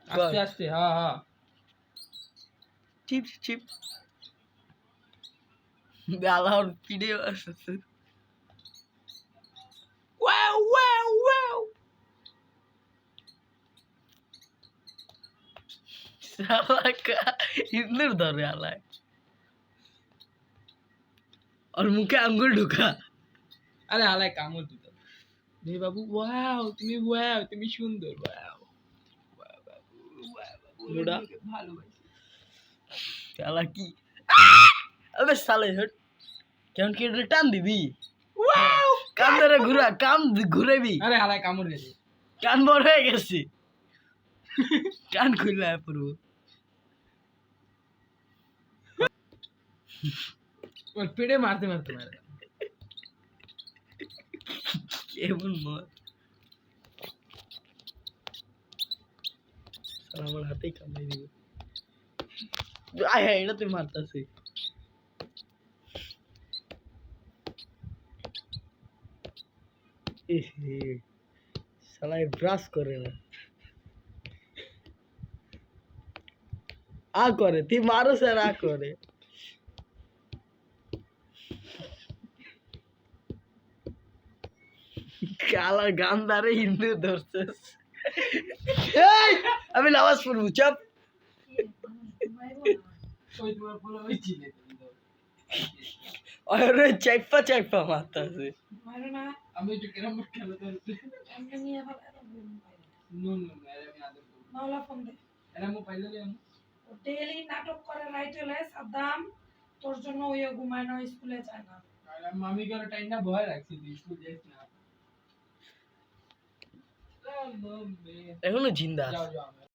আস্তে আস্তে হ্যাঁ হ্যাঁ চিপ চিপ গালার পিড়ে আসছে ওয়াও ওয়াও ওয়াও साला का इधर धरे आला है और मुखे अंगुल ढुका আরে আলাই কামড় দিত নে বাবু ওয়াও তুমি সুন্দর ওয়াও मुड़ा ভালোবাসি साला की अबे साले हट क्या उनके रिटर्न दी भी ওয়াও काम तेरे घुरा काम घुरे भी আরে আলাই কামড় দিছে कान बोर है कैसे कान खुला है पूरा ওর পেড়ে মারতে মারতে মারে केवल मत साला हमारे हाथे काम नहीं दिए आय है ना तुम मारता से साला ये ब्रश करे ना आ करे ती मारो सर आ करे काला गांधारे हिंदू दर्शस আমি নামাজ পড়বো চাপ ওই তোমার বলা হয়েছিল আরে চাইপা চাইপা মারতাছে মারো না আমি একটু কেরাম খেলা করতে এমনি নিয়ে ভালো নুন আরে আমি আদর করব মাওলা ফোন দে এরা মো পাইলে আমি ডেইলি নাটক করে রাইট হলে সাদ্দাম তোর জন্য ওইও ঘুমায় না স্কুলে যায় না আর মামি করে টাইম না ভয় রাখছি স্কুল যাইস না এখনো জিন্দা আছে যাও যাও